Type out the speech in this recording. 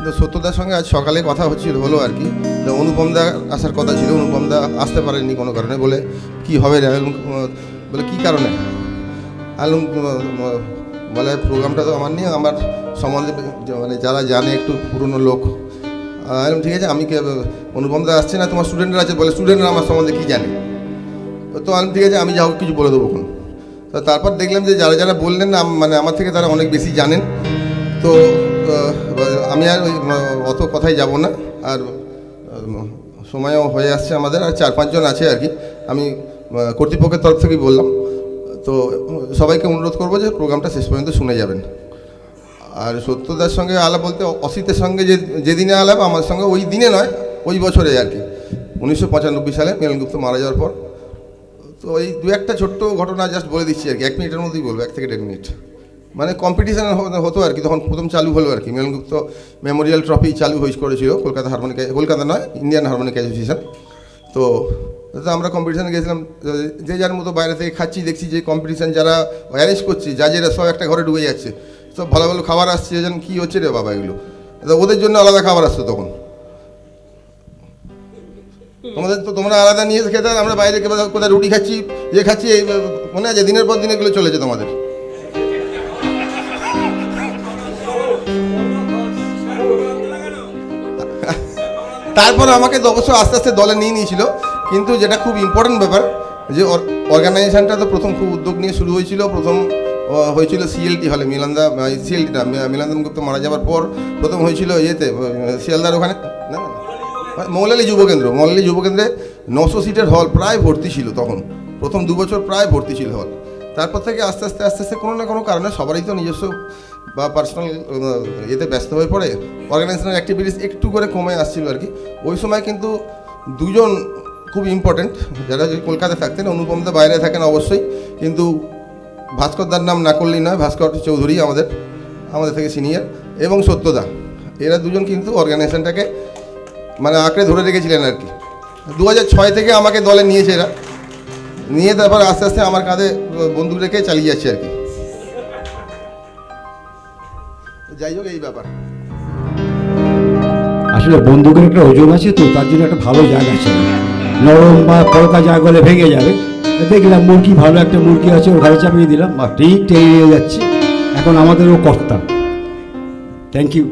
তো সত্যদার সঙ্গে আজ সকালে কথা হলো আর কি। তো অনুপম দা আসার কথা ছিল, অনুপম দা আসতে পারেননি কোনো কারণে, বলে কি হবে রে? বলে কী কারণে? আলুম বলে প্রোগ্রামটা তো আমার নিয়ে, আমার সম্বন্ধে মানে যারা জানে একটু পুরনো লোক। আলুম ঠিক আছে, আমি অনুপম দা আসছে না, তোমার স্টুডেন্টরা আছে, বলে স্টুডেন্টরা আমার সম্বন্ধে কী জানে? তো আলুম ঠিক আছে, আমি যা হোক কিছু বলে দেবো এখন। তো তারপর দেখলাম যে যারা যারা বললেন না, মানে আমার থেকে তারা অনেক বেশি জানেন। তো আমি আর ওই অত কথাই যাব না, আর সময়ও হয়ে আসছে আমাদের, আর 4-5 জন আছে আর কি। আমি কর্তৃপক্ষের তরফ থেকেই বললাম। তো সবাইকে অনুরোধ করবো যে প্রোগ্রামটা শেষ পর্যন্ত শুনে যাবেন। আর সত্যদার সঙ্গে আলাপ বলতে, অসিতের সঙ্গে যেদিনে আলাপ আমার সঙ্গে, ওই দিনে নয়, ওই বছরে আর কি, 1995 সালে মিলন গুপ্ত মারা যাওয়ার পর। তো এই দু একটা ছোট্ট ঘটনা জাস্ট বলে দিচ্ছি আর কি, 1 মিনিটের মধ্যেই বলবো, 1 থেকে 1.5 মিনিট। মানে কম্পিটিশান হতো আর কি, তখন প্রথম চালু হলো আর কি, মিলন গুপ্ত মেমোরিয়াল ট্রফি চালু করেছিল কলকাতা নয়, ইন্ডিয়ান হারমোনিক অ্যাসোসিয়েশন। তো আমরা কম্পিটিশানে গেছিলাম, যে যার মতো বাইরে থেকে খাচ্ছি, দেখছি যে কম্পিটিশান যারা অ্যারেঞ্জ করছে, জাজেরা সব একটা ঘরে ঢুকে যাচ্ছে, সব ভালো ভালো খাবার আসছে, যেন কী হচ্ছে রে বাবা এগুলো। তো ওদের জন্য আলাদা খাবার আসতো তখন, তোমরা আলাদা নিয়ে খেতে, আমরা বাইরে কোথায় রুটি খাচ্ছি, যে খাচ্ছি, এই মনে আছে দিনের পর দিন এগুলো চলেছে তোমাদের। তারপর আমাকে অবশ্য আস্তে আস্তে দলে নিয়ে নিয়েছিল, কিন্তু যেটা খুব ইম্পর্টেন্ট ব্যাপার, যে অর্গানাইজেশনটা তো প্রথম খুব উদ্যোগ নিয়ে শুরু হয়েছিল, প্রথম হয়েছিল সিএলটি হলে, সিএলটিটা মিলান্দান গুপ্ত মারা যাওয়ার পর প্রথম হয়েছিল ইয়েতে, শিয়ালদার ওখানে, না মৌলালী যুবকেন্দ্রে 900 সিটের হল, প্রায় ভর্তি ছিল তখন, প্রথম 2 বছর প্রায় ভর্তি ছিল হল। তারপর থেকে আস্তে আস্তে কোনো না কোনো কারণে সবারই তো নিজস্ব বা পার্সোনাল এতে ব্যস্ত হয়ে পড়ে, অর্গানাইজেশনাল অ্যাক্টিভিটিস একটু করে কমে আসছিল আর কি। ওই সময় কিন্তু দুজন খুব ইম্পর্টেন্ট, যারা কলকাতায় থাকতেন, অনুপম দা বাইরে থাকেন অবশ্যই, কিন্তু ভাস্করদার নাম না করলেই নয়, ভাস্কর চৌধুরী আমাদের থেকে সিনিয়র, এবং সত্যদা, এরা দুজন কিন্তু অর্গানাইজেশনটাকে মানে আঁকড়ে ধরে রেখেছিলেন আর কি। 2006 থেকে আমাকে দলে নিয়েছে এরা, নিয়ে তারপর আস্তে আস্তে আমার কাঁধে বন্দুক রেখে চালিয়ে যাচ্ছে আর কি। যাই হোক, এই ব্যাপার। আসলে বন্দুকের একটা ওজন আছে, তো তার জন্য একটা ভালো জায়গা আছে, নরম বা পলকা জায়গা হলে ভেঙে যাবে। দেখলাম মুরগি, ভালো একটা মুরগি আছে, ওর ঘরে চাপিয়ে দিলাম, বা ঠিক টেনে নিয়ে যাচ্ছে। এখন আমাদেরও কর্তা। Thank you.